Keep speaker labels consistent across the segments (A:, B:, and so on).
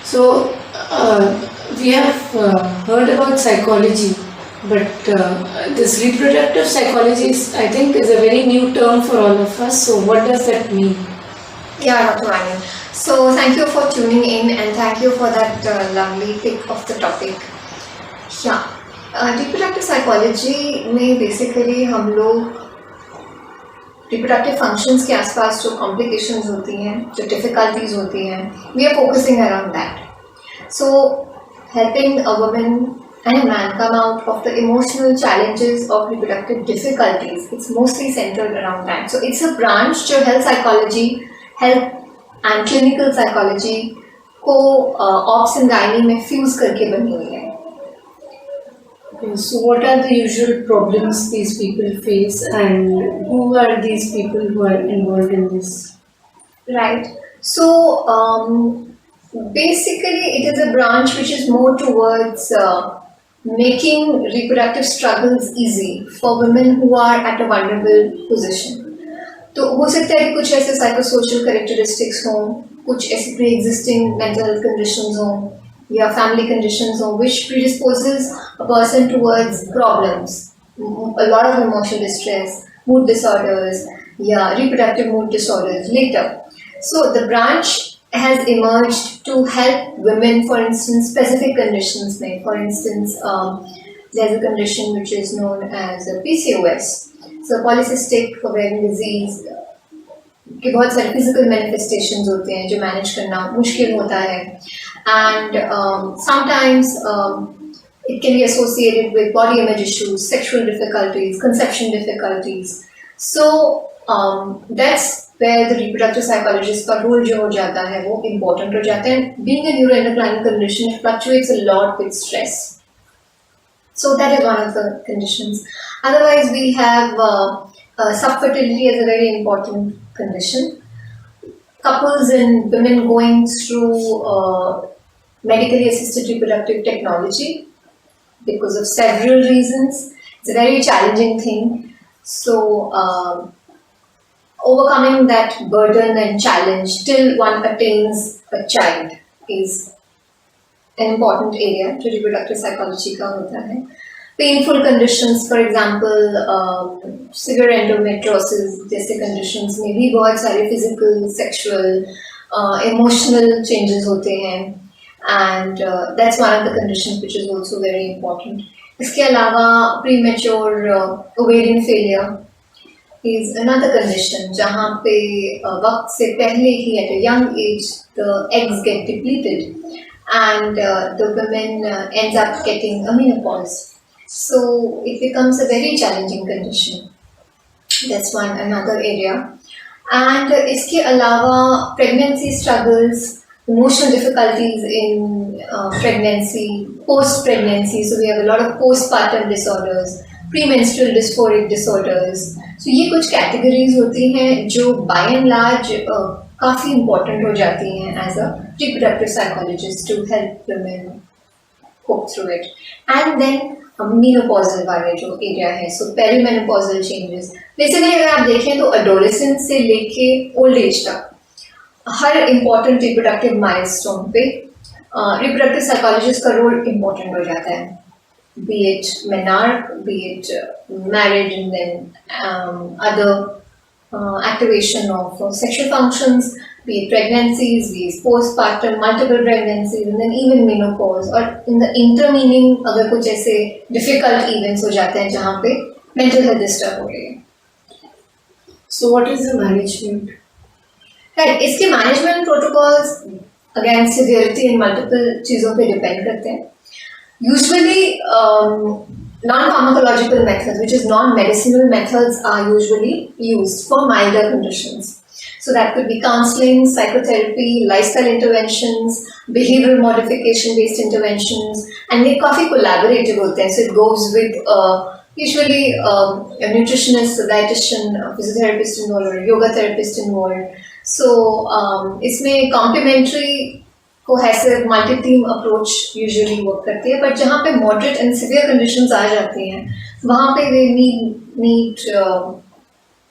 A: So, we have heard about psychology, but this reproductive psychology, I think, is a very new term for all of us. So, what does that mean?
B: Yeah, Dr. Vani. So, thank you for tuning in and thank you for that lovely pick of the topic. Yeah, reproductive psychology में basically हम लोग reproductive functions के आसपास जो complications होती हैं, जो difficulties होती हैं, we are focusing around that. So, helping a woman and a man come out of the emotional challenges of reproductive difficulties, it's mostly centered around that. So, it's a branch जो health psychology, health and clinical psychology को ops and gynae में fuse करके बनी हुई है.
A: Okay, so what are the usual problems these people face, and who are these people who are involved in this?
B: Right. So basically, it is a branch which is more towards making reproductive struggles easy for women who are at a vulnerable position. तो हो सकता है कि कुछ ऐसे psychosocial characteristics हों, कुछ ऐसे pre-existing mental health conditions हों, या family conditions हों, which predisposes a person towards problems, a lot of emotional distress, mood disorders, yeah, reproductive mood disorders later. So the branch has emerged to help women, for instance, specific conditions. For instance, there's a condition which is known as PCOS, so polycystic ovarian disease. कि बहुत सारे physical manifestations होते हैं जो manage करना मुश्किल होता है, and sometimes it can be associated with body image issues, sexual difficulties, conception difficulties. So that's where the reproductive psychologist का role जो हो जाता है वो important हो जाता है. Being a neuroendocrine condition, it fluctuates a lot with stress. So that is one of the conditions. Otherwise, we have subfertility as a very important condition. Couples and women going through medically assisted reproductive technology because of several reasons. It's a very challenging thing. So overcoming that burden and challenge till one attains a child is an important area to reproductive psychology का होता है. Painful conditions, for example, severe endometriosis जैसे conditions में भी बहुत सारे physical, sexual, emotional changes होते हैं, and that's one of the conditions which is also very important. इसके अलावा premature ovarian failure is another condition जहाँ पे वक्त से पहले ही at a young age the eggs get depleted and the woman ends up getting a menopause. So it becomes a very challenging condition. That's another area. And इसके अलावा pregnancy struggles, emotional difficulties in pregnancy, post-pregnancy. So we have a lot of postpartum disorders, premenstrual dysphoric disorders. So ये कुछ categories होती हैं जो by and large काफ़ी important हो जाती हैं as a reproductive psychologist to help women cope through it. And then menopausal वाले जो एरिया है, सो पेरीमेनोपॉजल चेंजेस. बेसिकली अगर आप देखें तो एडोलेसेंस से लेके ओल्ड एज तक हर इम्पॉर्टेंट रिप्रोडक्टिव माइलस्टोन पे रिप्रोडक्टिव साइकोलॉजिस्ट का रोल इम्पोर्टेंट हो जाता है. Be it menarche, be it marriage and then other activation of sexual functions, be it pregnancies, be it postpartum, multiple pregnancies, and then even menopause. और in the intervening अगर कुछ ऐसे difficult events हो जाते हैं जहाँ पे mental health disturb हो रही है.
A: So what is the management?
B: Right, इसके management protocols again severity and multiple चीज़ों पे depend करते हैं. Usually non-pharmacological methods, which is non-medicinal methods, are usually used for milder conditions. So that could be counselling, psychotherapy, lifestyle interventions, behavioral modification based interventions, and they काफी collaborative होते हैं. So it goes with usually a nutritionist, a dietitian, a physiotherapist involved, or a yoga therapist involved. So इसमें complementary cohesive multi-team approach usually work करती है. But जहाँ पे moderate and severe conditions आ जाती हैं, वहाँ पे they need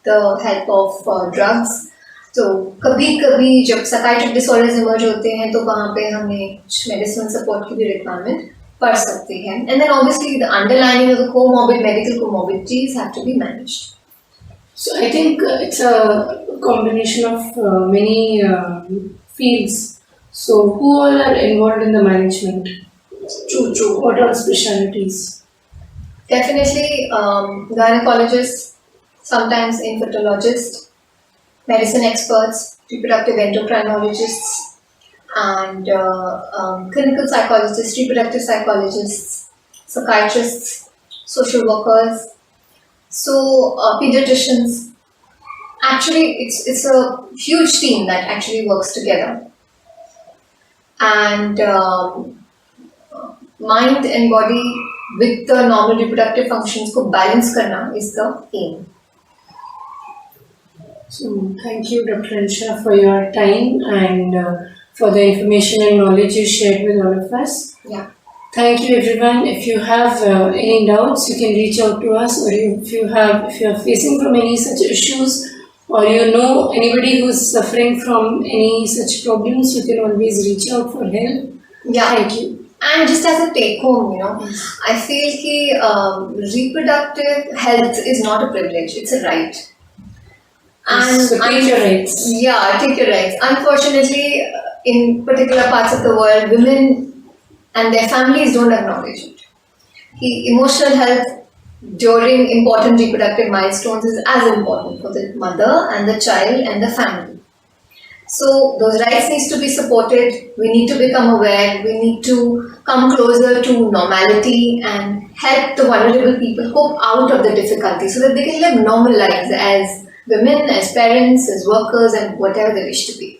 B: the help of drugs. तो कभी कभी जब साइकाइट्रिक डिसऑर्डर्स इमर्ज होते हैं तो वहाँ पे हमें कुछ मेडिसिनल सपोर्ट की भी रिक्वायरमेंट पड़ सकती है. And then obviously the underlining of the comorbid medical comorbidities have to be managed.
A: So I think it's a combination of many fields. So who all are involved in the management? True. What are specialties?
B: Definitely gynecologists, sometimes infertologists, medicine experts, reproductive endocrinologists, and clinical psychologists, reproductive psychologists, psychiatrists, social workers, so pediatricians. Actually, it's a huge team that actually works together, and mind and body with the normal reproductive functions को balance करना is the aim.
A: So thank you, Dr. Ansha, for your time and for the information and knowledge you shared with all of us.
B: Yeah.
A: Thank you, everyone. If you have any doubts, you can reach out to us, or if you are facing from any such issues, or you know anybody who's suffering from any such problems, you can always reach out for help.
B: Yeah.
A: Thank you.
B: And just as a take home, I feel कि reproductive health is not a privilege, it's a right. And
A: so take your rights.
B: Yeah, take your rights. Unfortunately, in particular parts of the world, women and their families don't acknowledge it. Emotional health during important reproductive milestones is as important for the mother and the child and the family. So those rights needs to be supported. We need to become aware. We need to come closer to normality and help the vulnerable people cope out of the difficulty so that they can live normal lives as women, as parents, as workers, and whatever they wish to be.